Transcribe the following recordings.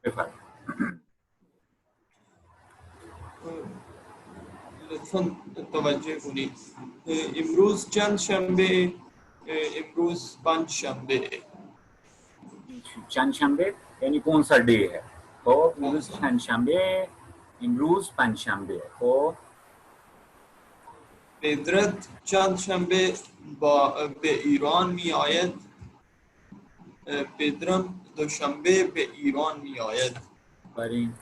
بفرمایید. لطفاً توجه کنید. امروز چند شنبه؟ امروز پنج شنبه. چند شنبه یعنی کون سا ڈے ہے؟ خب امروز چند شنبه، امروز پنج شنبه. خب پدرت چند شنبه به ایران می آید؟ پدرم دوشنبه به ایران می آید. برین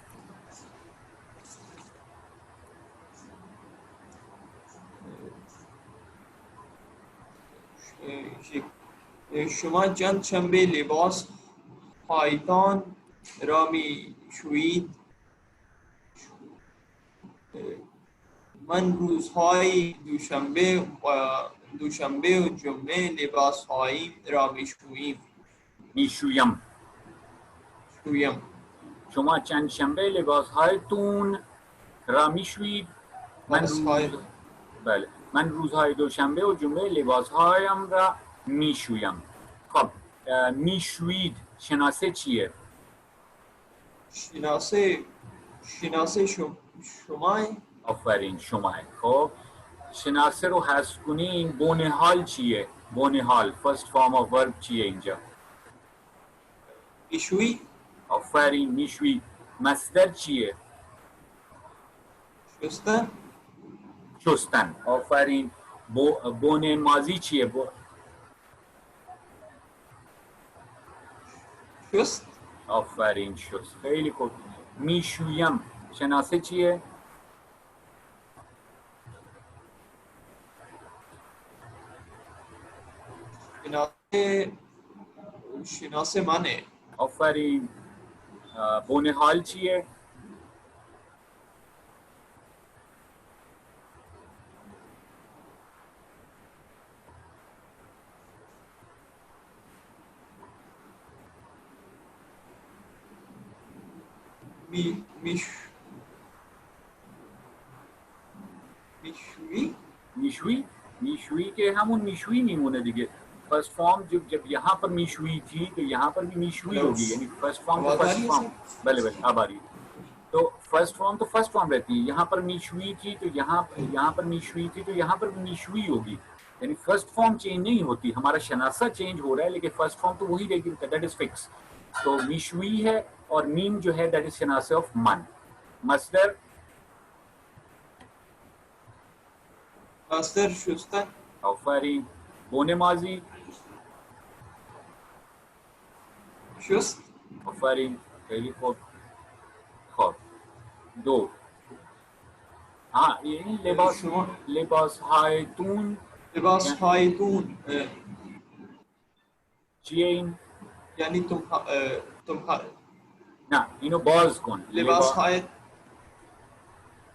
شما چند شنبه لباس هایتان را می شویید؟ من روزهای دوشنبه و جمعه لباس هایم را می شویم. میشویم. شویم. شما چند شنبه لباسهایتون را میشویید؟ بله، من روزهای دوشنبه و جمعه لباسهایم را میشویم. خب میشوید شناسه چیه؟ شناسه شمای. آفرین، شما. خب شناسه رو حذف کنین، بونه حال چیه؟ بونه حال فرست فارم آف ورب چیه اینجا؟ میشوی. آفرین، میشوی. مصدر چیه؟ شستن. شستن. آفرین. بونه ماضی چیه؟ شست. آفرین، شست. خیلی خوب. میشویم شناسه چیه؟ شناسه منه. آفرین. بونه حال چیه؟ میشوی که همون میشوی میمونه دیگه. فرست فارم جب یہاں پر میشوی تھی تو یہاں پر بھی میشوی ہوگی، یعنی فرسٹ فارم تو فرسٹ فارم. بلے بلے اب آ رہی ہے. تو فرسٹ فارم تو فرسٹ فارم رہتی ہے. یہاں پر میشوی تھی تو یہاں پر میشوی تھی تو یہاں پر بھی میشوی ہوگی، یعنی فرسٹ فارم چینج نہیں ہوتی. ہمارا شناسہ چینج ہو رہا ہے لیکن فرسٹ فارم تو وہی رہے گی، دیٹ از فکس. تو میشوی ہے اور میم جو ہے دیٹ از شناسہ آف من. مصدر شستن. آفرین. بونے ماضی شست. آفرین. خیلی خوب. خوب دو. ہاں یعنی لباس هایتون. لباس هایتون چیه این؟ یعنی تم نه اینو باز کن. لباس های.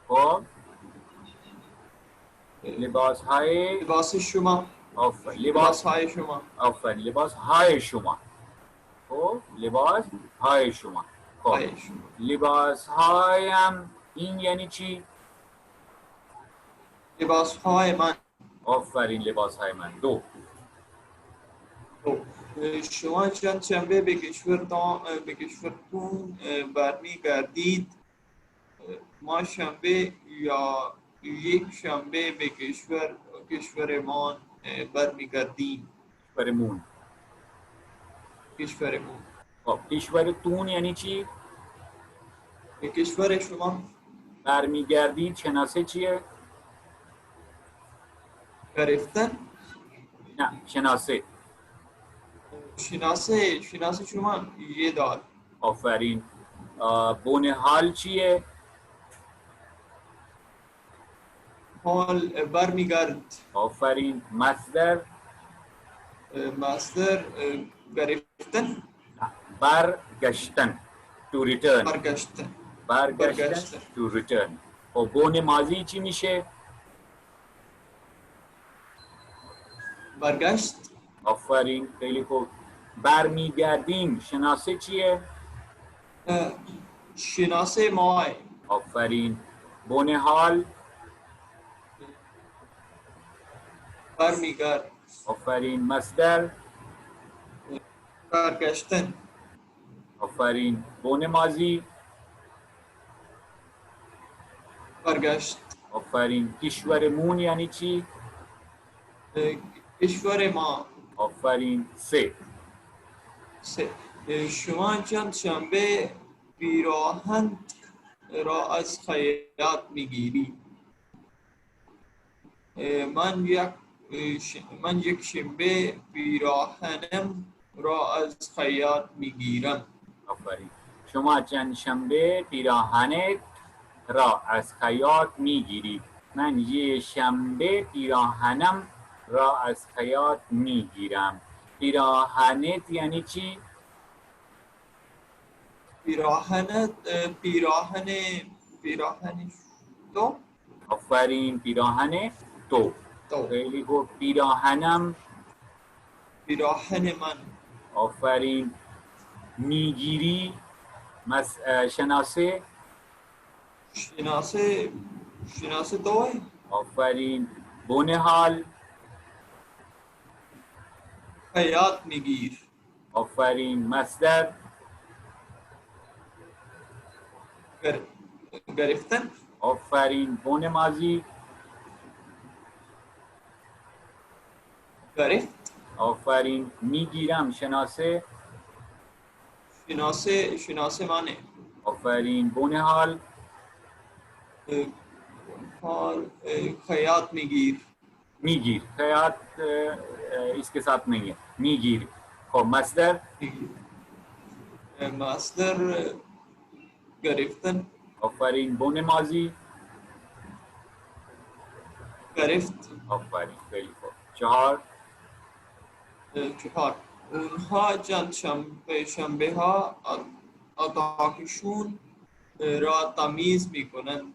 خب لباس شما. آفرین. لباس های شما. آفرین. لباس های شما. خب لباس های شما. خب لباس هایم این یعنی چی؟ لباس های من. آفرین، لباس های من. دو. شما چند شنبه به کشورتون برمیگردید؟ ما شنبه یا یک شنبه به کشورمان برمیگردیم. کشورمون. خب کشورتون یعنی چی؟ به کشور شما. برمیگردید شناسه چیه؟ گرفتن. نه شناسه شما یه دار. آفرین. بونه حال چیه؟ حال برمیگرد. آفرین. مصدر گرفتن. برگشتن. to return. برگشتن to return. و بونه ماضی چی میشه؟ برگشت. آفرین، خیلی خوب. برمیگردیم شناسه چیه؟ شناسه ماه. آفرین. بونه حال برمیگرد. آفرین. مصدر برگشتن. آفرین. بون ماضی. برگشت. آفرین. کشورمون یعنی چی؟ کشور ما. آفرین. 3. شما چند شنبه پیراهن را از خیاط میگیری؟ من یک شنبه پیراهنم را از خیاط میگیرم. آفرین. شما چند شنبه پیراهنت را از خیاط میگیری. من یه شنبه پیراهنم را از خیاط میگیرم. پیراهنت یعنی چی؟ پیراهن تو. آفرین. پیراهن تو. خیلی خوب. پیراهنم. پیراهن من. آفرین. میگیری. شناسه. شناسه تو. آفرین. بونه حال. خیاط میگیر. آفرین. مصدر. گرفتن. آفرین. بونه ماضی. گرفت. آفرین. میگیرم. شناسه. شناسه منه. آفرین. بونه حال. خیاط میگیر. میگیر. خیاط اس کے ساتھ نہیں ہے. میگیر. خب مصدر. مصدر گرفتن. آفرین. بونه ماضی. گرفت. آفرین. خیلی خوب. 4. اونها چند شنبه ها اتاقشون را تمیز میکنند.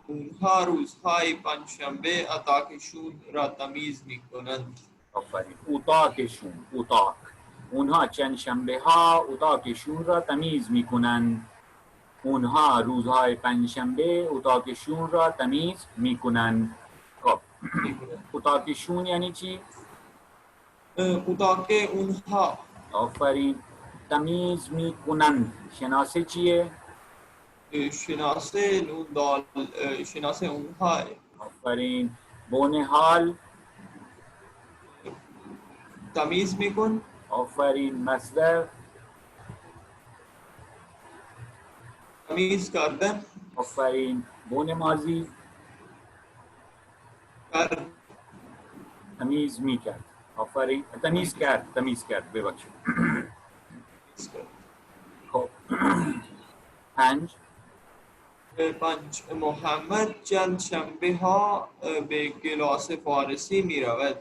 اونها روزهای پنجشنبه اتاقشون را تمیز میکنند. آفرین. اتاقشون. اتاق. اونها چند شنبه ها اتاقشون را تمیز میکنند. اونها روزهای پنجشنبه اتاقشون را تمیز میکنند. خب اتاقشون یعنی چی؟ اتاق اونها. آفرین. تمیز میکنند. شناسه چیه؟ شناسه نون دال. شناسه اونها. آفرین. بونه حال. تمیز میکن. آفرین. مصدر. تمیز کردن. آفرین. بونه ماضی. کرد. تمیز میکرد. آفرین. تمیز کرد ببخشید. خب 5. محمد چند شنبه ها به کلاس فارسی می رود.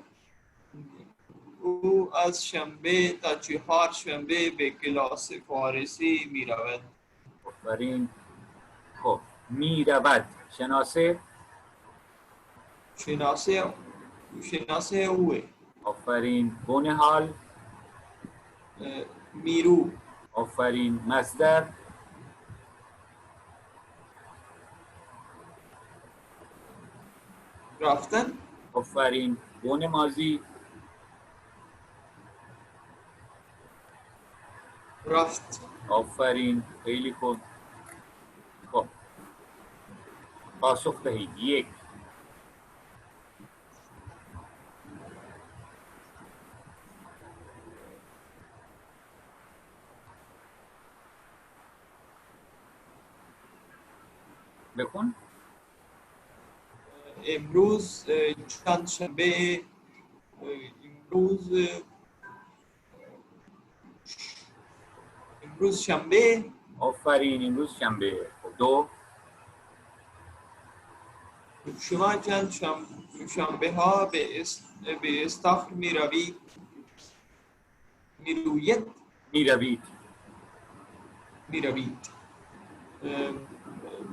او از شنبه تا 4 شنبه به کلاس فارسی می رود. آفرین. خب میرود. شناسه. شناسه اوه. آفرین. بونه حال. میرو. آفرین. مصدر. رفتن. آفرین. بونه ماضی. رفت. آفرین. خیلی خوب. خب پاسخ دهید. 1. بکن. امروز چند شنبه. امروز شنبه. آفرین. امروز شنبه. 2. شما چند شنبه ها به استخر می روید. میروید.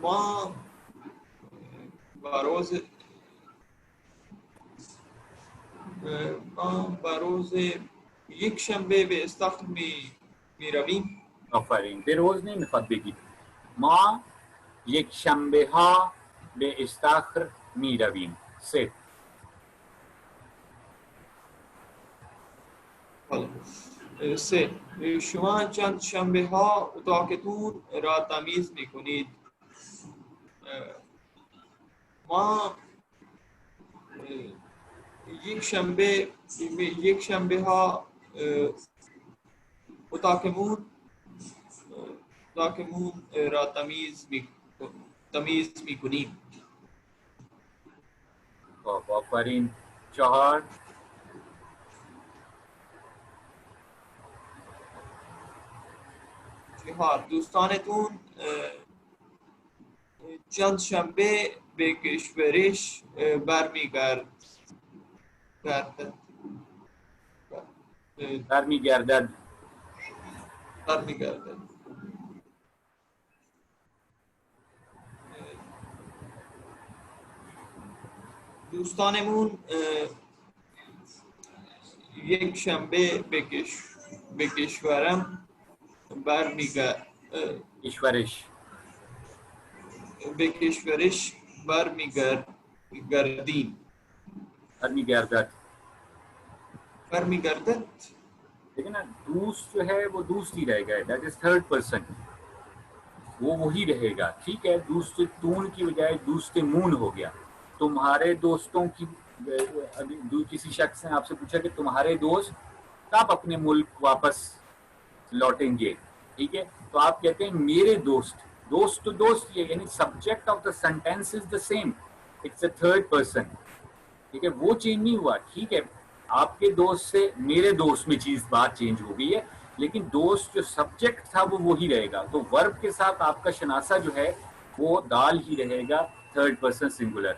ما بروز یک شنبه به استخر می رویم. آفرین. به روز نمیخواد بگید. ما یک شنبه ها به استخر می رویم. 3. سه شما چند شنبه ها اتاقتون را تمیز میکنید. ما یک شنبه ها اتاقمون را تمیز میکنیم. خب آفرین. 4 دوستانتون چند شنبه به کشورش برمیگردد. برمیگردد. دوستانمون یک شنبه به کشورم کشورش به کشورش برمیگردیم. برمیگردد. لیکن نا دوست جو ہے وہ دوست ہی رہے گا، دیٹ از تھرڈ پرسن، وہ وہی رہے گا. ٹھیک ہے، دوست تون کی بجائے دوست مون ہو گیا. تمہارے دوستوں کی ابھی کسی شخص نے آپ سے پوچھا کہ تمہارے دوست کب اپنے ملک واپس لوٹیں گے، ٹھیک ہے، تو آپ کہتے ہیں میرے دوست. دوست تو دوست یہ، یعنی سبجیکٹ آف دا سینٹینس از دا سیم، اٹس اے تھرڈ پرسن. ٹھیک ہے، وہ چینج نہیں ہوا. ٹھیک ہے، آپ کے دوست سے میرے دوست میں بات چینج ہو گئی ہے، لیکن دوست جو سبجیکٹ تھا وہ وہی رہے گا. تو ورب کے ساتھ آپ کا شناسہ جو ہے وہ دال ہی رہے گا، تھرڈ پرسن سنگولر.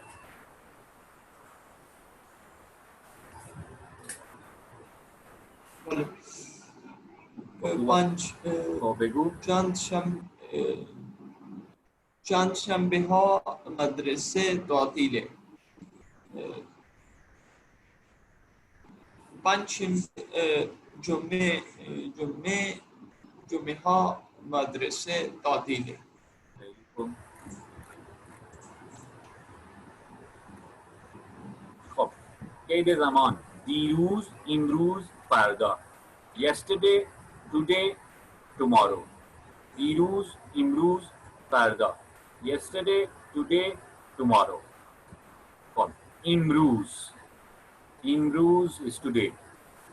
بگو. چند شنبه ها مدرسه تعطیله. جمعه ها مدرسه تعطیله. خب قید زمان: دیروز، امروز، فردا. yesterday, today, tomorrow. دیروز، امروز، فردا. yesterday, today, tomorrow. خب امروز is today.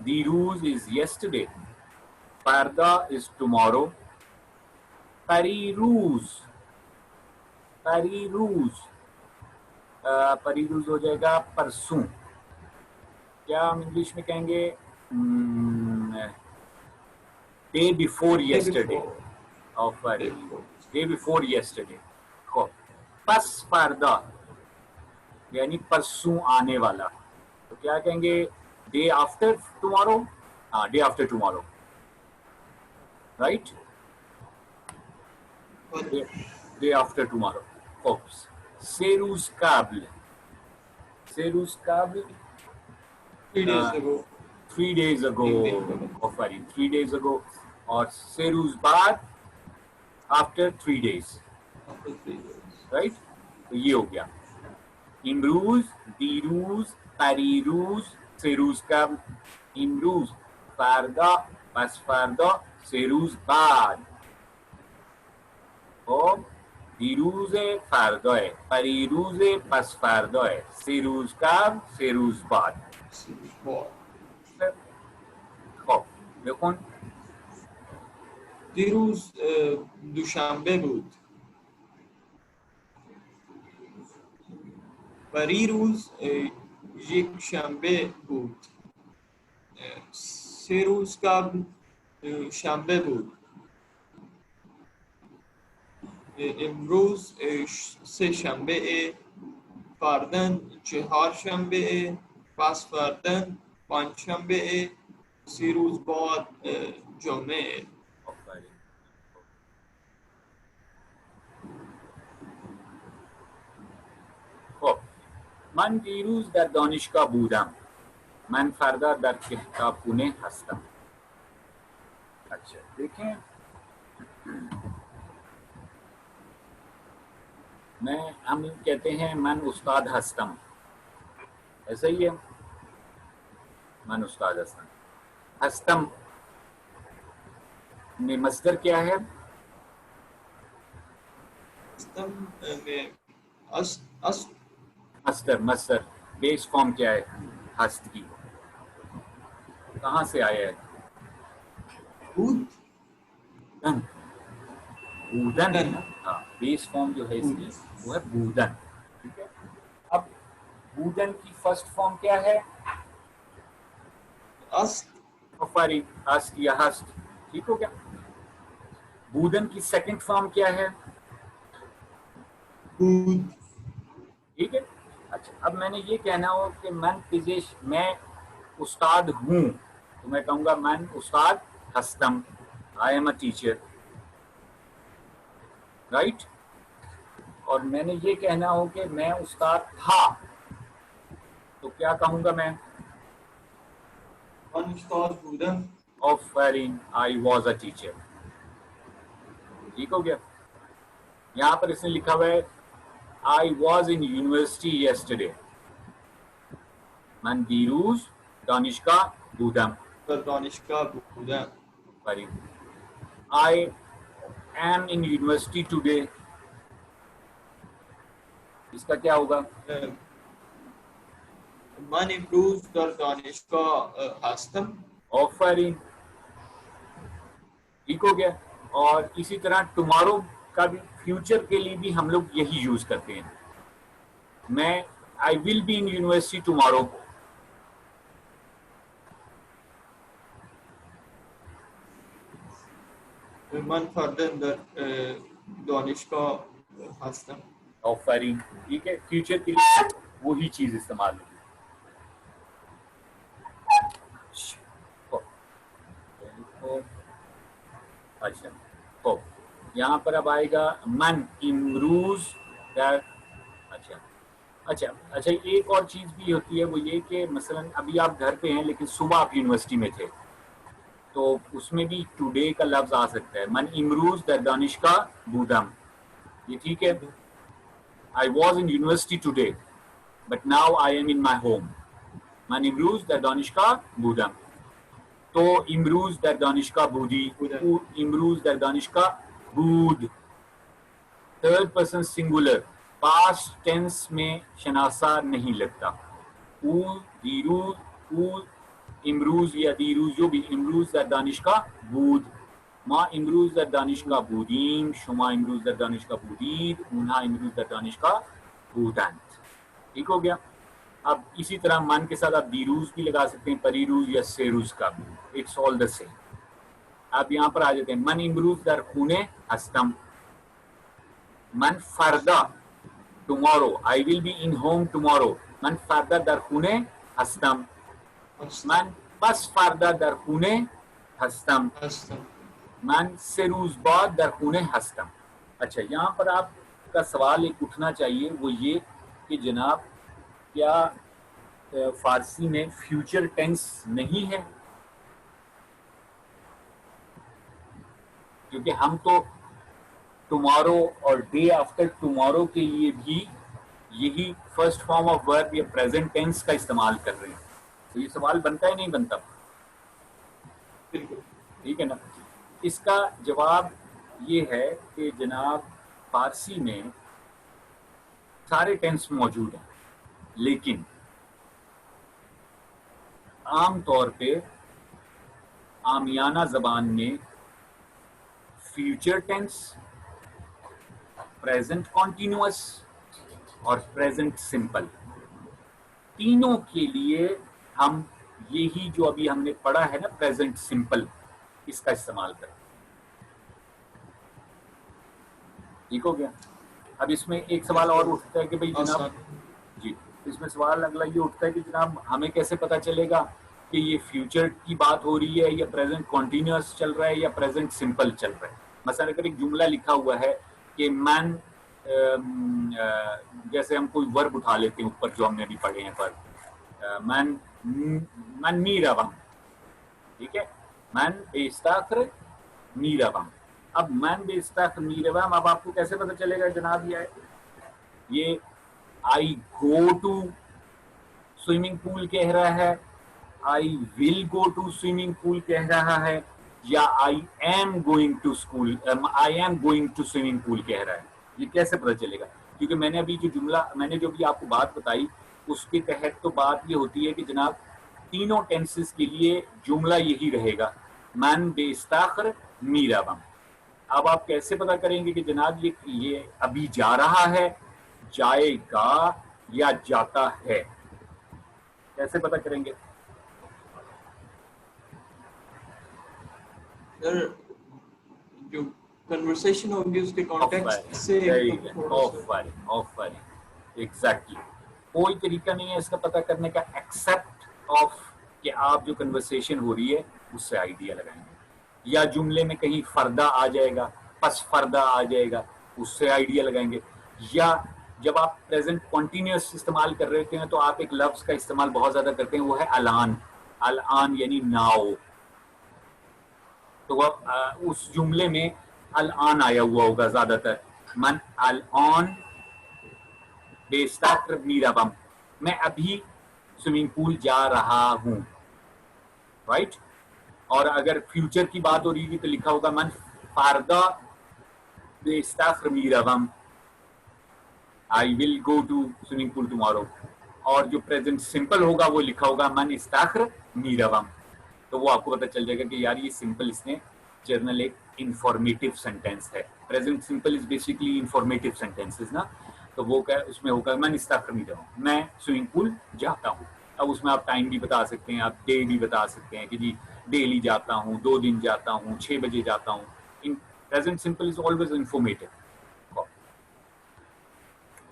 دیروز is yesterday. فردا is tomorrow. پریروز ہو جائے گا پرسوں. کیا ہم انگلش میں کہیں گے ڈے بیفور یسٹرڈے. ڈے بیفور یسٹرڈے. پس فردا یعنی پرسوں آنے والا، تو کیا کہیں گے ڈے آفٹر ٹمارو. ہاں، ڈے آفٹر ٹمارو، رائٹ، ڈے آفٹر ٹمارو. سیروز قابل 3 days ago. 3 days ago. اور سیروز بعد after 3 days. رائٹ، تو یہ ہو گیا امروز، دیروز، پریروز، سیروز قبل، امروز، فردا، پس فردا، سیروز بعد. خب دیروز فردا، پریروز پس فردا، سیروز قبل، سیروز بعد. خب بخون. دیروز دوشنبه بود. پریروز یک شنبه بود. 3 روز قبل شنبه بود. امروز 3 شنبه. فردن 4 شنبه. پس فردن 5 شنبه. 3 روز بعد جمعه. خب من دیروز در دانشگاه بودم. من فردا در کتابخانه هستم. اچھا دیکھیں، ہم کہتے ہیں من استاد ہستم، ایسا ہی ہے، من استاد ہستم. میں مصدر کیا ہے؟ مصدر بیس فارم کیا ہے ہست کی؟ کہاں سے آیا ہے؟ بودن. بودن ہے نا، ہاں بیس فارم جو ہے اس کی وہ ہے بودن. ٹھیک ہے، اب بودن کی فرسٹ فارم کیا ہے؟ ہست یا ہست. ٹھیک ہو گیا. بودن کی سیکنڈ فارم کیا ہے؟ ٹھیک ہے. اچھا، اب میں نے یہ کہنا ہو کہ میں استاد ہوں تو میں کہوں گا من استاد ہستم، آئی ایم اے ٹیچر، رائٹ. اور میں نے یہ کہنا ہو کہ میں استاد تھا تو کیا کہوں گا میں؟ آئی واز اے ٹیچر. ٹھیک ہو گیا. یہاں پر اس نے لکھا ہوا ہے آئی واز ان یونیورسٹی یسٹرڈے. من دیروز دانشگاہ بودم. آئی ایم ان یونیورسٹی ٹوڈے. اس کا کیا ہوگا؟ من امروز در دانشگاه هستم. آفرین. ٹھیک ہو گیا. اور اسی طرح ٹمارو کا بھی فیوچر کے لیے بھی ہم لوگ یہی یوز کرتے ہیں. میں آئی ول بی ان یونیورسٹی ٹمارو. من فردا در دانشگاه هستم. آفرین. ٹھیک ہے، فیوچر کے لیے وہی چیز استعمال ہوگی. اچھا تو یہاں پر اب آئے گا من امروز. اچھا ایک اور چیز بھی ہوتی ہے وہ یہ کہ مثلا ابھی آپ گھر پہ ہیں لیکن صبح آپ یونیورسٹی میں تھے تو اس میں بھی ٹوڈے کا لفظ آ سکتا ہے. من امروز در دانشگاہ بودم. یہ ٹھیک ہے. I was in university today but now I am in my home. من امروز در دانشگاه بودم. تو امروز در دانشگاه بودی. امروز در دانشگاه بود. تھرڈ پرسن سنگولر، پاسٹ ٹینس میں شناسا نہیں لگتا. او دیروز، او امروز یا دیروز جو بھی، امروز در دانشگاه بود. ما امروز در دانشگاه بودیم، شما امروز در دانشگاه بودید، اونها امروز در دانشگاه بودند. ٹھیک ہو گیا. اب اسی طرح من کے ساتھ آپ دیروز بھی لگا سکتے ہیں، پریروز یا سیروز کا بھی، اٹس آل دا سیم. آپ یہاں پر آ جاتے ہیں من امروز در خونه هستم. من فردا tomorrow I will be in home tomorrow. من فردا در خونه هستم. من پس فردا در خونه هستم. من 3 روز بعد در خونه هستم. اچھا یہاں پر آپ کا سوال ایک اٹھنا چاہیے، وہ یہ کہ جناب کیا فارسی میں فیوچر ٹینس نہیں ہے؟ کیونکہ ہم تو ٹمارو اور ڈے آفٹر ٹمارو کے لیے بھی یہی فرسٹ فارم آف ورب یا پریزنٹ ٹینس کا استعمال کر رہے ہیں. تو یہ سوال بنتا ہے نہیں بنتا؟ ٹھیک ہے نا. اس کا جواب یہ ہے کہ جناب فارسی میں سارے ٹینس موجود ہیں لیکن عام طور پہ عامیانہ زبان میں فیوچر ٹینس، پریزنٹ کنٹینیوس اور پریزنٹ سمپل، تینوں کے لیے ہم یہی جو ابھی ہم نے پڑھا ہے نا پریزنٹ سمپل، اس کا استعمال کریں. ٹھیک ہو گیا. اب اس میں ایک سوال اور اٹھتا ہے کہ بھائی جناب جی اس میں سوال اگلا یہ اٹھتا ہے کہ جناب ہمیں کیسے پتا چلے گا کہ یہ فیوچر کی بات ہو رہی ہے یا پریزنٹ کنٹینیوس چل رہا ہے یا پریزنٹ سمپل چل رہا ہے. مثلا اگر ایک جملہ لکھا ہوا ہے کہ من، جیسے ہم کوئی ورب اٹھا لیتے ہیں اوپر جو ہم نے ابھی پڑھے ہیں ورب، من میروم. ٹھیک ہے، من بیستاخر میروم. اب من بیستاخر میروم، اب آپ کو کیسے پتہ چلے گا جناب یہ آئی گو ٹو سوئمنگ پول کہہ رہا ہے، آئی ول گو ٹو سوئمنگ پول کہہ رہا ہے، या I am going to school, I am going to swimming pool कह रहा है, ये कैसे पता चलेगा? क्योंकि मैंने अभी जो भी आपको बात बताई उसके तहत तो बात ये होती है कि जनाब तीनों टेंसेस के लिए जुमला यही रहेगा, मन बेस्ताखर मीराबम। अब आप कैसे पता करेंगे कि जनाब ये अभी जा रहा है, जाएगा या जाता है, कैसे पता करेंगे? सर जो कन्वर्सेशन होगी उसके कॉन्टेक्स्ट से एग्जैक्टली कोई तरीका नहीं है इसका पता करने का एक्सेप्ट ऑफ कि आप जो कन्वर्सेशन हो रही है उससे आइडिया लगाएंगे, या जुमले में कहीं फर्दा आ जाएगा, पस फर्दा आ जाएगा, उससे आइडिया लगाएंगे, या जब आप प्रेजेंट कॉन्टिन्यूस इस्तेमाल कर रहे होते हैं तो आप एक लफ्ज का इस्तेमाल बहुत ज्यादा करते हैं, वो है अलान। अलान यानी नाउ, तो वह उस जुमले में अल-आन आया हुआ होगा ज्यादातर, मन अल-आन बेस्ताकर मीराबम, मैं अभी स्विमिंग पूल जा रहा हूं, राइट? और अगर फ्यूचर की बात हो रही थी तो लिखा होगा मन फारदा बेस्ताकर मीराबम, I will go to swimming pool tomorrow. और जो प्रेजेंट सिंपल होगा वो लिखा होगा मन इस्ताखर मीराबम, तो वो आपको पता चल जाएगा कि यार ये सिंपल इसने जर्नल एक इंफॉर्मेटिव सेंटेंस है। Present simple is basically informative sentences ना, तो वो क्या उसमें होगा मैं इस्ताखर मीराबम, मैं स्विमिंग पूल जाता हूँ। अब उसमें आप टाइम भी बता सकते हैं, आप डे भी बता सकते हैं कि जी डेली जाता हूँ, 2 दिन जाता हूँ, 6 बजे जाता हूँ। In present simple is always informative.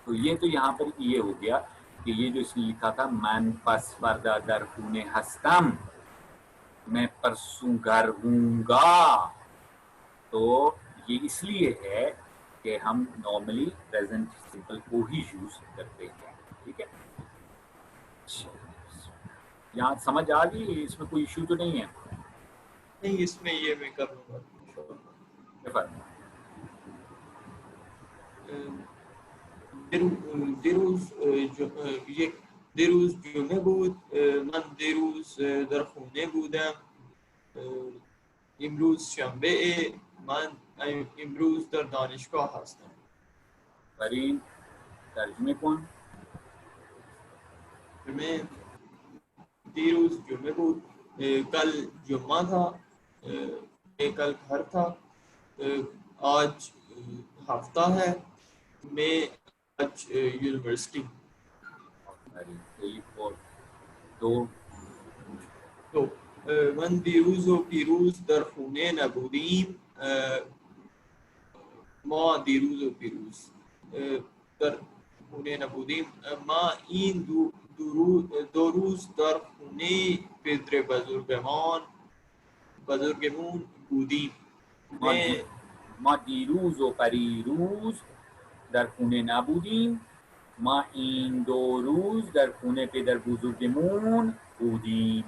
तो ये तो यहाँ पर ये हो गया कि ये जो इसने लिखा था मैन पस फर्दा दर खूने हस्तम, मैं परसों घर हूँगा, तो ये इसलिए है कि हम नॉर्मली प्रेजेंट सिंपल को ही यूज करते हैं, ठीक है? यहाँ समझ आ गई, इसमें कोई इश्यू तो नहीं है? नहीं, इसमें ये मैं कर लूँगा। دیروز جمعه بود، من دیروز در خونه بودم. امروز شنبه، من امروز در دانشگاه هستم. فرین ترجمه کن. میں دیروز جمعه بود، کل جمعہ تھا، کل گھر تھا، آج ہفتہ ہے، میں آج یونیورسٹی. تو من دیروز و پیروز در خونه نبودیم. ما دیروز و پیروز در خونه نبودیم. ما این دو روز در خونه پدر بزرگمون بودیم. ما دیروز و پریروز در خونه نبودیم. ما این 2 روز در خونه پدر بزرگمون بودیم.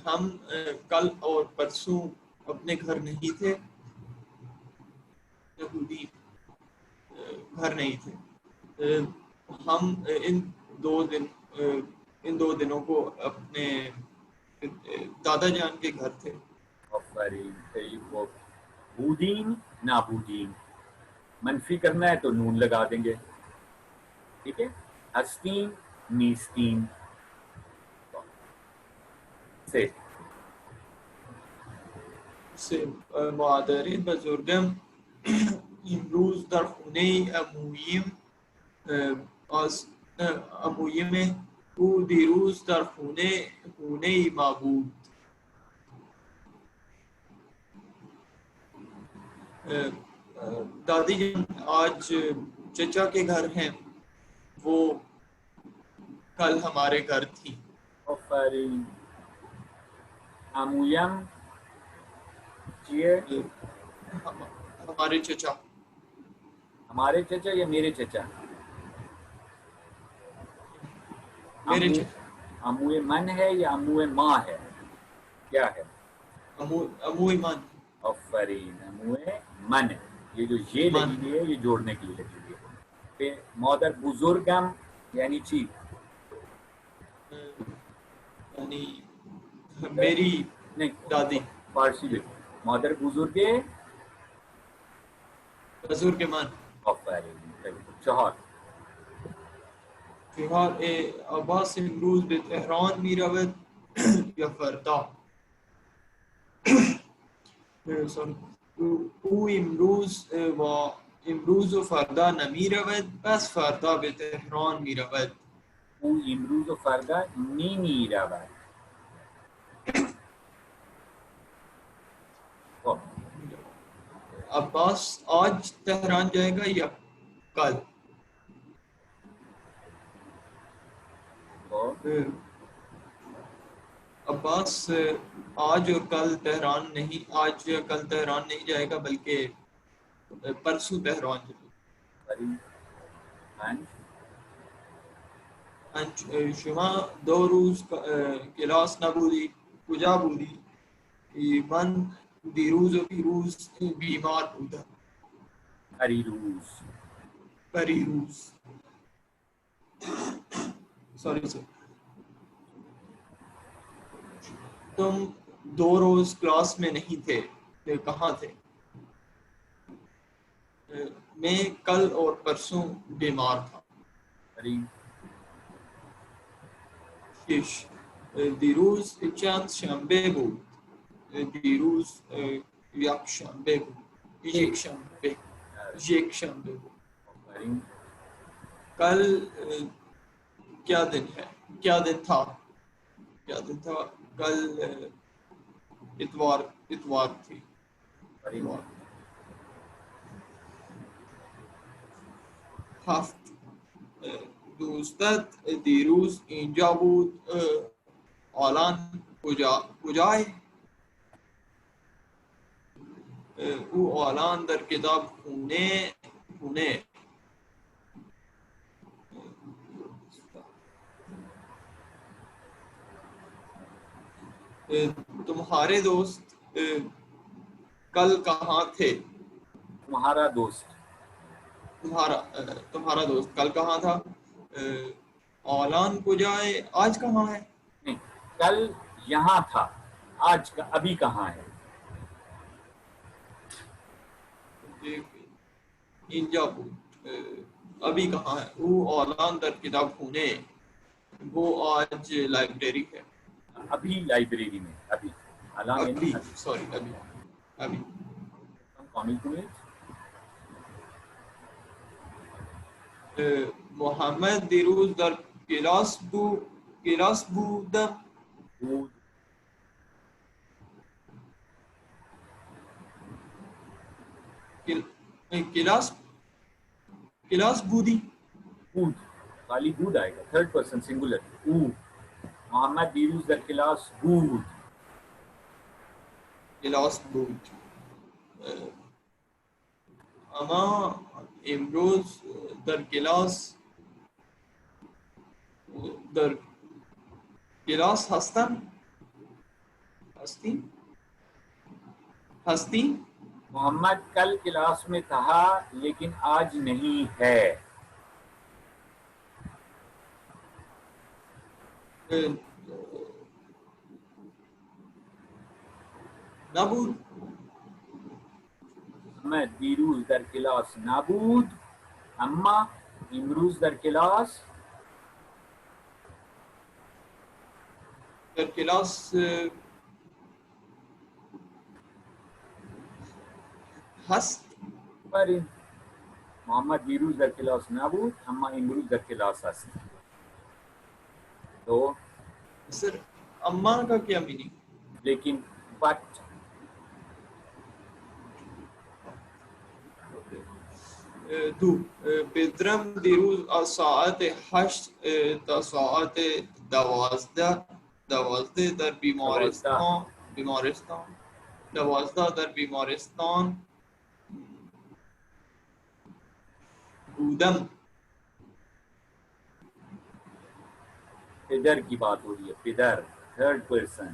ہم کل اور پرسوں اپنے گھر نہیں تھے. گھر نہیں تھے. ہم ان 2 دنوں کو اپنے دادا جان کے گھر تھے. بودین نہ بودین، منفی کرنا ہے تو نون لگا دیں گے، ٹھیک ہے؟ ہستین نیستین سے مادر بزرگم امروز در خونه عمویم او دیروز در خونه ما بود. دادی جان آج چچا کے گھر ہیں، وہ کل ہمارے گھر تھی. عمویم چیئے؟ ہمارے چچا. ہمارے چچا یا میرے چچا؟ میرے چچا. اموئے من ہے یا اموئے ماں ہے؟ کیا ہے؟ اموئے من. آفرین، اموئے من. یہ جو یہ لگی ہوئی ہے یہ جوڑنے کے لیے لگی ہوئی ہے. پھر مادر بزرگم یعنی چی؟ یعنی میری نہیں دادی. فارسی لکھو. مادر بزرگ بزرگمان. آفرین. چهار. چهار عباس امروز به تهران می رود یا فردا؟ او امروز و فردا نمی رود، پس فردا به تهران می رود. او امروز و فردا نمی رود. خب عباس آج تهران جائے گا یا کل؟ خب عباس آج اور کل تہران نہیں، آج کل تہران نہیں جائے گا بلکہ پرسوں تہران جائے گا. فرین. شما 2 روز کلاس نبودی. کجا بودی؟ من دیروز و پیروز بیمار بودم. پریروز. پریروز. سوری سر. تم 2 روز کلاس میں نہیں تھے، کہاں تھے؟ میں کل اور پرسوں بیمار تھا. فرین. شش. دیروز چند شنبه بود. دیروز یک شنبه بود. یک شنبه بود. فرین. کل کیا دن ہے؟ کیا دن تھا؟ کل اتوار تھی. فرین. هفت. دوستت دیروز اینجا بود، الان کجای؟ او الان در کتابخانه. تمہارے دوست کل کہاں تھے؟ تمہارا دوست. تمہارا دوست کل کہاں تھا؟ اعلان کجائے، آج کہاں ہے؟ نہیں، کل یہاں تھا، آج ابھی کہاں ہے؟ اینجا بود، ابھی کہاں ہے؟ وہ اعلان در کتابخانه، وہ آج لائبریری ہے. ابھی لائبریری میں. ابھی ابھی سوری ابھی. محمد دیروز در کلاس بودم. کلاس بودی. بود. خالی بود آئے گا، تھرڈ پرسن سنگولر. محمد دیروز در کلاس بود. کلاس بود. اما امروز در کلاس ہستی. محمد کل کلاس میں تھا لیکن آج نہیں ہے. نبود. محمد دیروز در کلاس نبود، اما امروز در کلاس هست. فرین. محمد دیروز در کلاس نبود اما امروز در کلاس است. تو سر اما کا کیا میننگ؟ لیکن بٹ. دو. پدرم دیروز از ساعت 8 تا ساعت 12 در بیمارستان 12 در بیمارستان بودم. پدر کی بات ہو رہی ہے. پدر تھرڈ پرسن.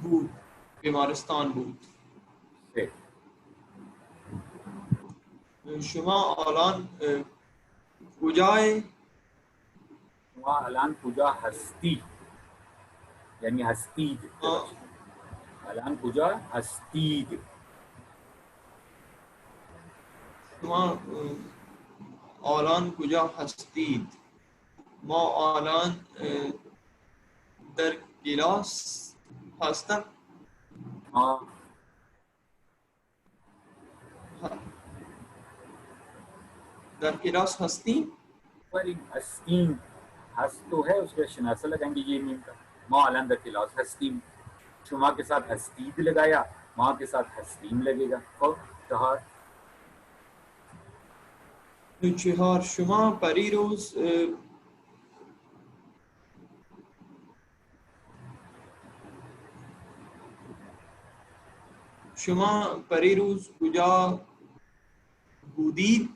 بود، بیمارستان بود. شما الان کجای؟ شما الان کجا هستی؟ یعنی هستید. الان کجا هستید؟ شما الان کجا هستید؟ ما الان در کلاس هستم. در کلاس هستیم. هستیم هست تو ہے، اس کا شناسہ لگائیں گے یہ میم کا. ما الان در کلاس هستیم. شما کے ساتھ هستید لگایا، ما کے ساتھ هستیم لگے گا. اور چہار چهار شما پریروز شما پریروز کجا بودید؟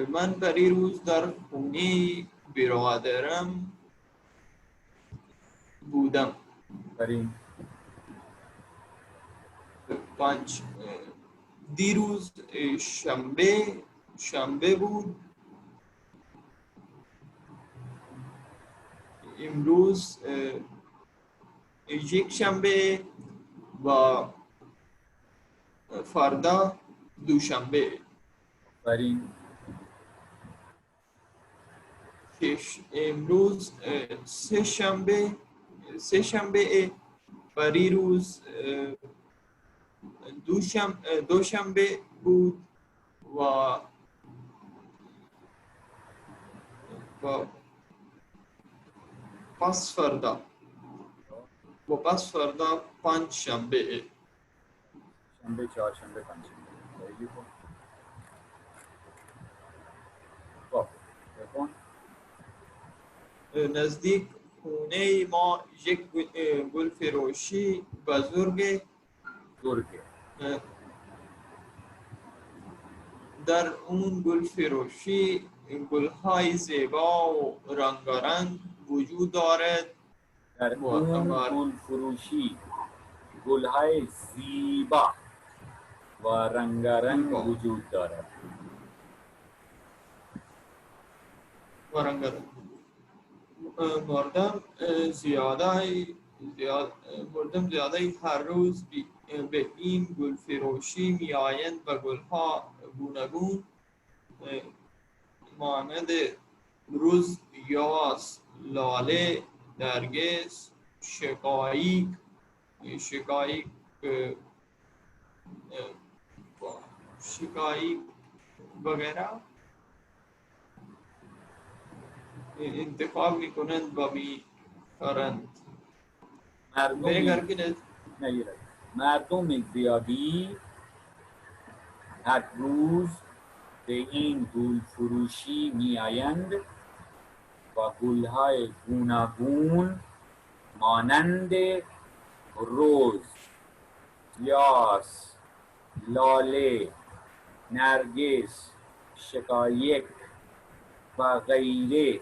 من پریروز در خونه برادرم بودم. بریم. 5 دیروز شنبه بود. امروز یک شنبه و فردا دوشنبه. بریم. امروز سه شنبه، پریروز دوشنبه بود و پس فردا پنج شنبه. شنبه، چهارشنبه، پنجشنبه. خب بکن. نزدیک خونه ما یک گل فروشی بزرگ در اون گل فروشی گل‌های زیبا و رنگارنگ وجود دارد. در اون گل فروشی گل‌های زیبا و رنگارنگ وجود دارد. مردم زیاده هر روز به این گل فروشی می آیند و گل‌ها گوناگون مانند رز، یاس، لاله، نرگس، شقایق وغیرہ انتخاب می کنند و می خرند. مردم زیادی هر روز به این گل فروشی می آیند و گل‌های گوناگون مانند رز، یاس، لاله، نرگس، شقایق و غیره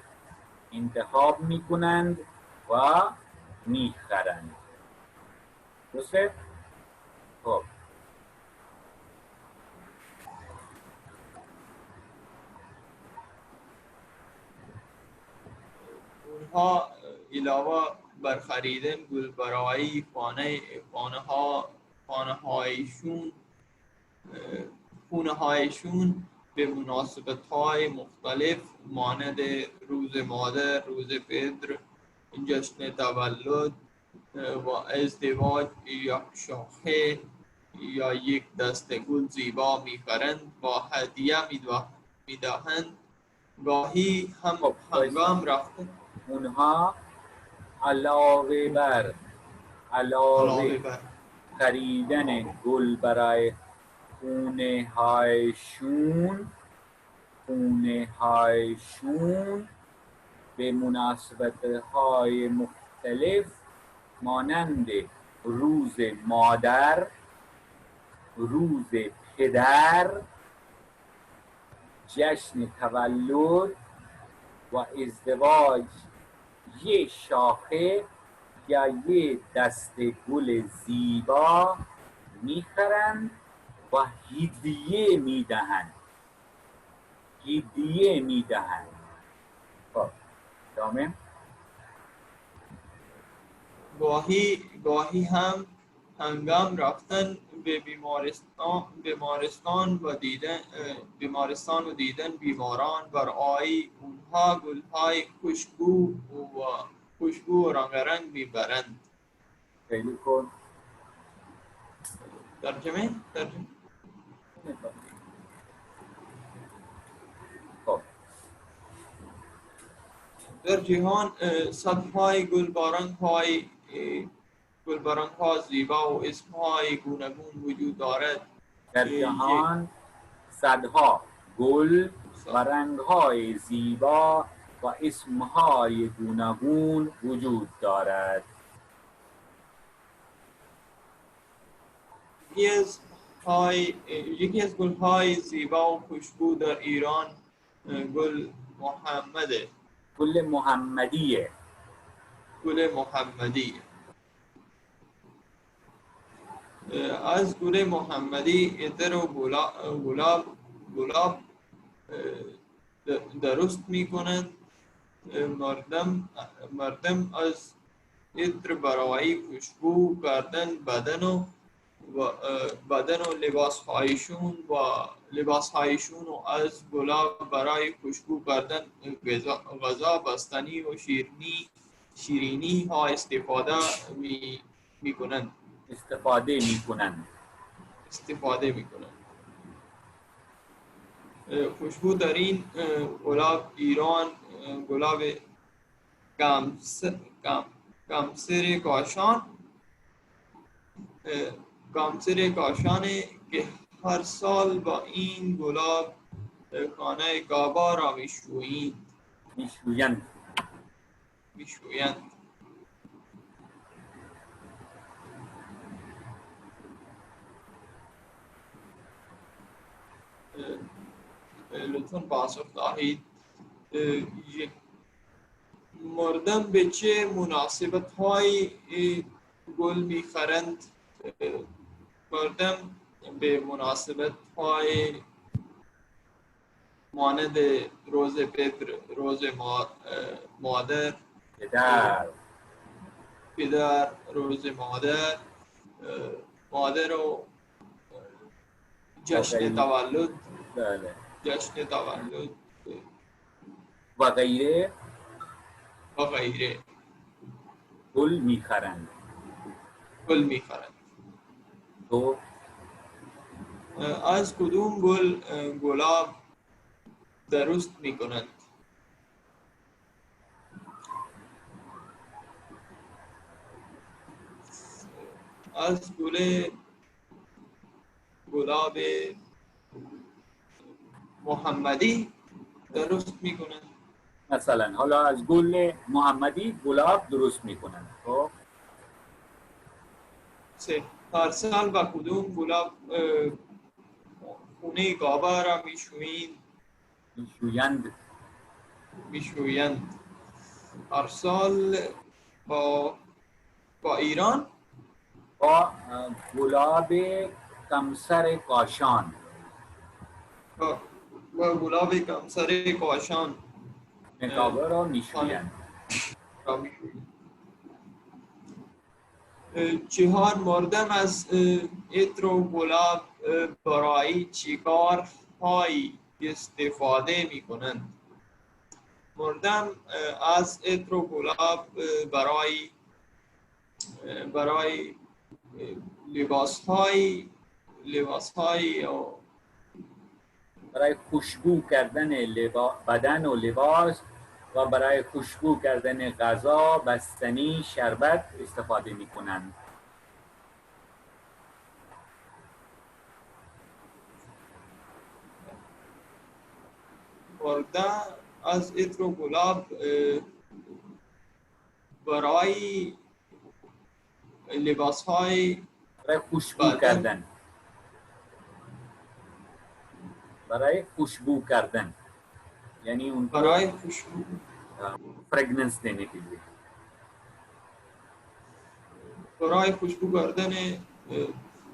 انتخاب می کنند و می خرند. درسته؟ خب اونها علاوه بر خریدن گل برای خانه هایشون به مناسبت‌های مختلف مانند روز مادر، روز پدر، جشن تولد و ازدواج یک شاخه یا یک دسته گل زیبا می‌خرند و هدیه می‌دهند. گاهی هم هنگام رفتن اونها علاوه بر خریدن گل برای خونه هایشون به مناسبت‌های مختلف مانند روز مادر، روز پدر، جشن تولد و ازدواج یه شاخه یا یه دسته گل زیبا میخرند و هدیه میدهند. خب تمام. گاهی هم هنگام رفتن به بیمارستان و دیدن بیماران برای اونها گلهای خوشبو و رنگارنگ میبرند. خیلی کن. ترجمه خب در جهان صدهای گلبارنگ ها زیبا و اسم های گوناگون وجود دارد. در جهان صدها گل و رنگ‌های زیبا و اسم‌های گوناگون وجود دارد. یکی از گل‌های زیبا و خوشبو در ایران گل محمدیه. از گل محمدی عطر و گلاب درست می‌کنند. مردم از عطر برای خوشبو کردن بدن و لباسهایشون و از گلاب برای خوشبو کردن غذا، بستنی و شیرینی ها استفاده میکنند. خوشبو در این گلاب ایران گلاب کامسر کاشانه که هر سال با این گلاب خانه کعبه را میشویند. لطفاً پاسخ دهید. مردم به چه مناسبت های گل میخرند؟ مردم به مناسبت های مانند روز پدر، روز مادر، پدر، روز مادر و جشن تولد و غیره گل میخرند. تو از کدوم گلاب درست میکنند؟ از گلاب محمدی درست میکنند. مثلا حالا از گل محمدی گلاب درست میکنند. خب هر سال با کدوم گلاب خونه کعبه را میشویند. هر سال با ایران با گلاب کمسر کاشان کعبه را میشویند. چهار مردم از عطر و گلاب برای چیکار هایی استفاده می کنند؟ مردم از عطر و گلاب برای لباس های برای خوشبو کردن بدن و لباس و برای خوشبو کردن غذا، بستنی، شربت استفاده می کنند. مردم از عطر و گلاب برای لباس های برای خوشبو کردن، یعنی ان کو برای خوشبو فریگننس دینے کے لیے برای خوشبو کردن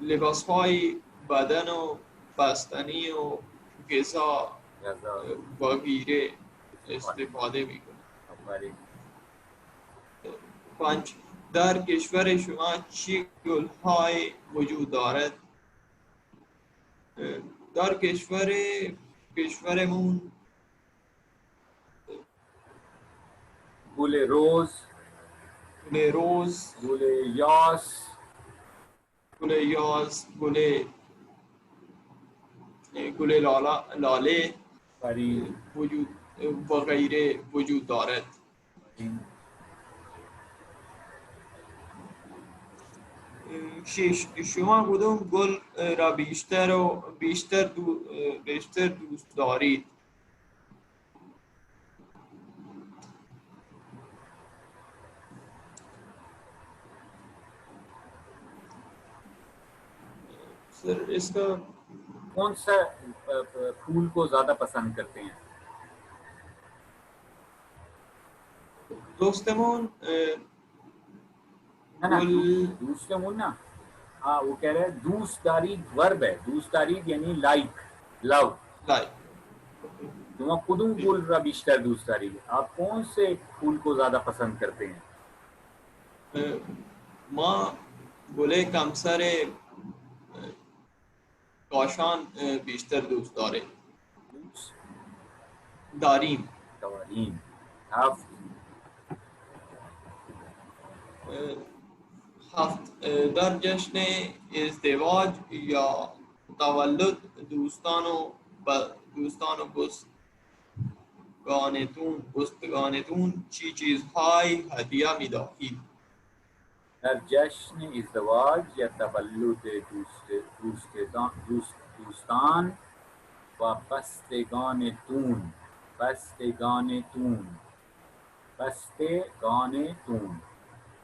لباس های بدن و بستنی و غذا وغیره استفاده میکنه. 5 در کشور شما چه گل‌های وجود دارد؟ در کشورمون گل روز، گل روز، گل یاس، گل یاس، گل لاله فرید، وجود و غیره وجود دارد. شما کدوم گل را بیشتر دوست دارید؟ سر اس کا کون سا پھول کو زیادہ پسند کرتے ہیں؟ دوستمون نا دوستمون نا، ہاں وہ کہہ رہے ہیں دوست داری ورب ہے، دوست داری یعنی لائک، لو. لائک شما کدوم گل را بیشتر دوست دارید؟ آپ کون سے پھول کو زیادہ پسند کرتے ہیں؟ ما گل کمسر کاشان بیشتر دوست داریم. تواریم، هفت در جشن ازدواج یا تولد دوستان و بستگانتون چی چیزهای هدیه می‌دهید؟ در جشن ازدواج یا تولد دوستان و بستگانتون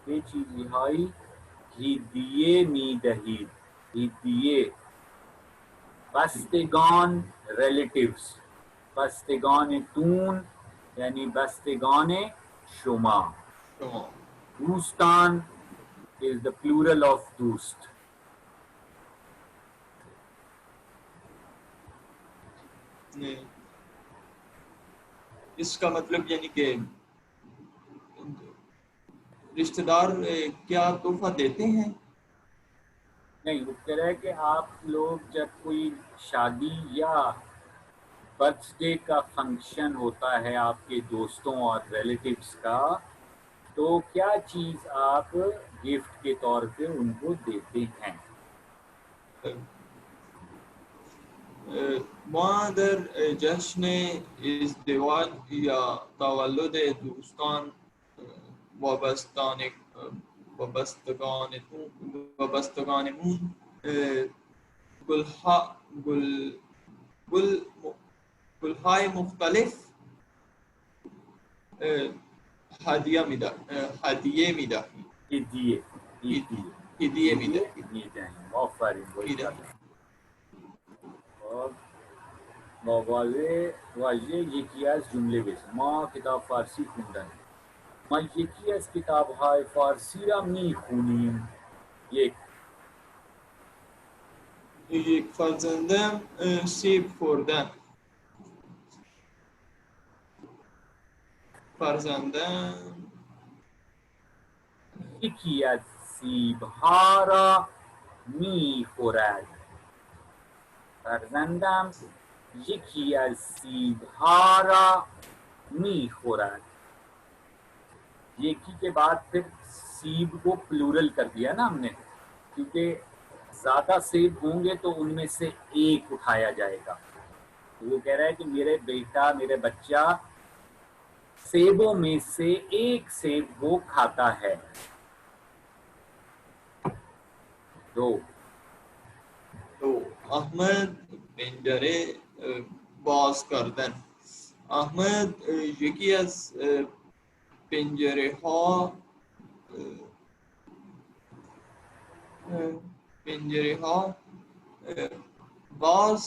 چه چیزهایی هدیه می‌دهید؟ هدیه، بستگان ریلیٹیوز، بستگانتون یعنی بستگان شما. دوستان is the plural of دوست. اس کا مطلب یعنی کہ رشتہ دار کیا تحفہ دیتے ہیں؟ نہیں، وہ کہہ رہا ہے کہ آپ لوگ جب کوئی شادی یا برتھ ڈے کا فنکشن ہوتا ہے آپ کے دوستوں اور ریلیٹیوز کا، تو کیا چیز آپ گفٹ کے طور پہ ان کو دیتے ہیں؟ ما در جشن ازدواج یا تولد دوستان وابستگانمون گل‌های مختلف هدیه می‌دهیم. هدیه می‌دهیم. آفرین، واژه یکی از جمله بزن. ما کتاب فارسی خوندن، ما یکی از کتاب‌های فارسی را میخونیم. یک فرزندم سیب خوردن. فرزندم یکی از سیب‌ها را میخورد. فرزندم یکی از سیب‌ها را میخورد. یکی کے بعد پھر سیب کو پلورل کر دیا نا ہم نے، کیونکہ زیادہ سیب ہوں گے تو ان میں سے ایک اٹھایا جائے گا. وہ کہہ رہا ہے کہ میرے بیٹا، میرے بچہ سیبوں میں سے ایک سیب وہ کھاتا ہے. دو احمد پنجره باز کردن. احمد یکی از پنجره ها باز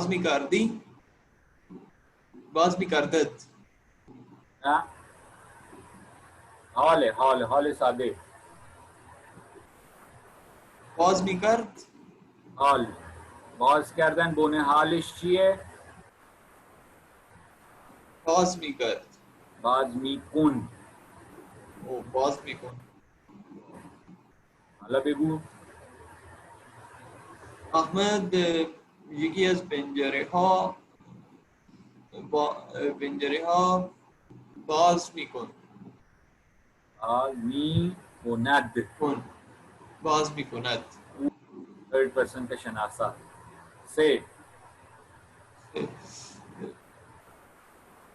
می کردد. حال ساده باز می کرد. حال باز کردن بونه حالش چیه؟ باز می کرد باز می کن. او باز می کن حالا بگو. احمد یکی از پنجره ها باز می کن باز می کند. باز می کند تھرڈ پرسن کا شناسا. سے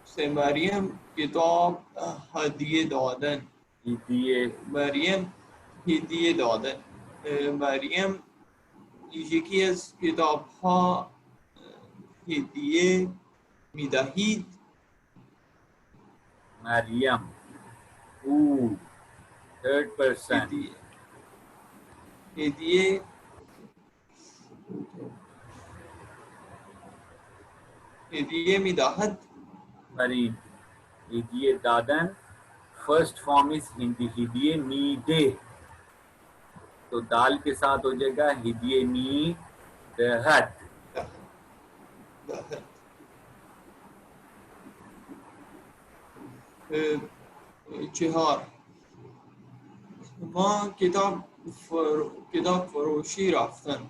سے مریم کتاب ہدیه دادن دیے مریم هدیه دادن مریم یکی از کتاب ها هدیه می دهید مریم. او تھرڈ پرسن. هدیه هدیه می دهد فرین. ہدیے دادن فرسٹ فارم از ہندی ہدیے می دے، تو دال کے ساتھ ہو جائے گا ہدیے می دہت. دهد چهار ما کتاب فروشی رفتن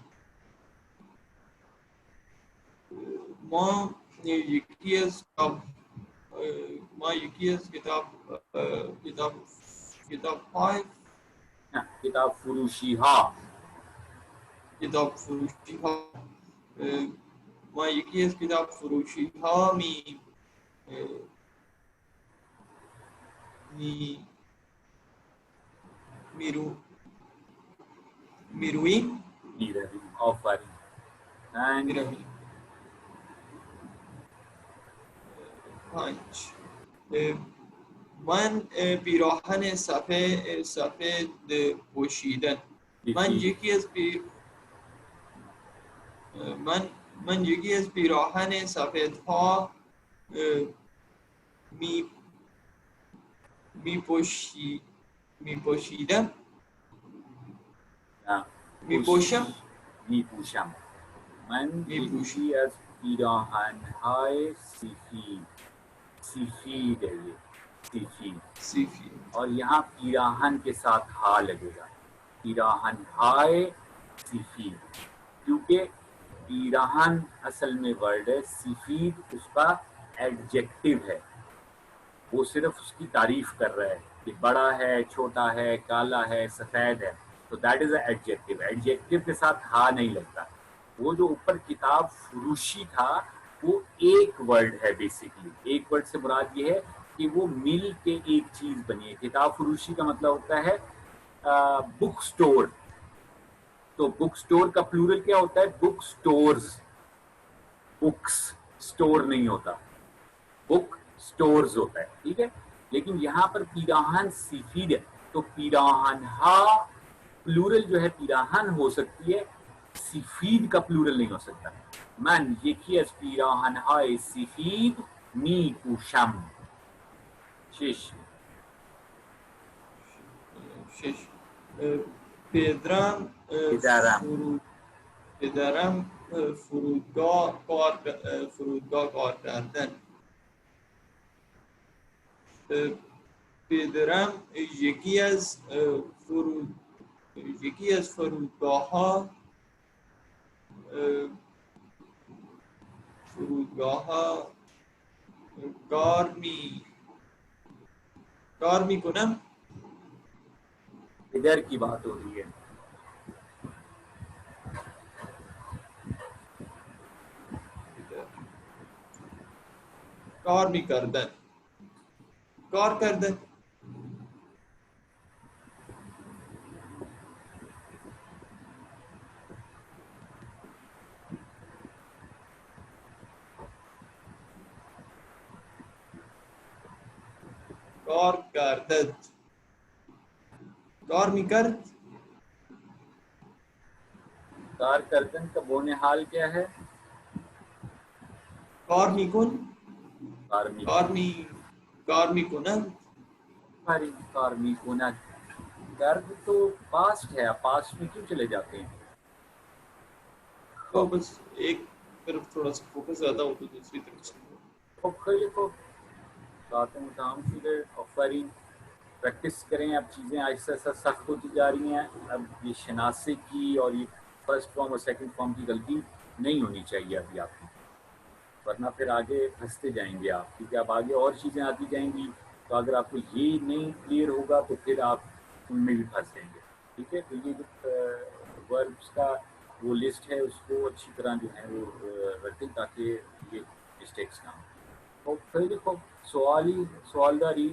ما یکی از کتاب های کتاب فروشی ها. کتاب فروشی ها ما یکی از کتاب فروشی ها میرویم آفرین. میرویم 5 من پیراهن سفید پوشیدن من یکی از پیراهن سفید ها می پوشم من یکی از پیراهن‌های سفید ہے یہ سفید، اور یہاں پیراہن کے ساتھ ہا لگے گا، پیراہن ہائے سفید، کیونکہ پیراہن اصل میں ورڈ ہے، سفید اس کا ایڈجیکٹو ہے، وہ صرف اس کی تعریف کر رہا ہے کہ بڑا ہے، چھوٹا ہے، کالا ہے، سفید ہے، تو دیٹ از اے ایڈجیکٹو. ایڈجیکٹو کے ساتھ ہا نہیں لگتا. وہ جو اوپر کتاب فروشی تھا وہ ایک ورڈ ہے بیسیکلی، ایک ورڈ سے مراد یہ ہے کہ وہ مل کے ایک چیز بنی ہے. کتاب فروشی کا مطلب ہوتا ہے بک سٹور، تو بک سٹور کا پلورل کیا ہوتا ہے؟ بک سٹورز. بکس سٹور نہیں ہوتا، بک سٹورز ہوتا ہے، ٹھیک ہے. لیکن یہاں پر پیراہن سفید ہے، تو پیراہن ہا پلورل جو ہے پیراہن ہو سکتی ہے، سفید کا پلورل نہیں ہو سکتا. من یکی از پیراہن‌های سفید می پوشم. 6 پدرم فرودگاه کار کردن پدرم یکی از فرودگاه ها کار می کنم. ادھر کی بات ہو رہی ہے. کار می کردن کار کردن کار کردد کار می کرد کار کردن کا بونے حال کیا ہے؟ کار می کن کار می کند کار می کند. کرد تو پاسٹ ہے، پاسٹ میں کیوں چلے جاتے ہیں؟ تو بس ایک طرف تھوڑا سا فوکس زیادہ ہو تو دوسری طرف سے خب خیلی خوب. باتیں تمام شده آفرین پریکٹس کریں. اب چیزیں آہستہ آہستہ سخت ہوتی جا رہی ہیں. اب یہ شناسے کی اور یہ فرسٹ فارم اور سیکنڈ فارم کی غلطی نہیں ہونی چاہیے ابھی آپ کی, ورنہ پھر آگے پھنستے جائیں گے آپ, کیونکہ اب آگے اور چیزیں آتی جائیں گی. تو اگر آپ کو یہ نہیں کلیئر ہوگا تو پھر آپ ان میں بھی پھنس جائیں گے. ٹھیک ہے, تو یہ جو وربس کا وہ لسٹ ہے اس کو اچھی طرح جو ہے وہ رکھیں تاکہ یہ مسٹیکس نہ ہوں. اور پھر دیکھو سوال داری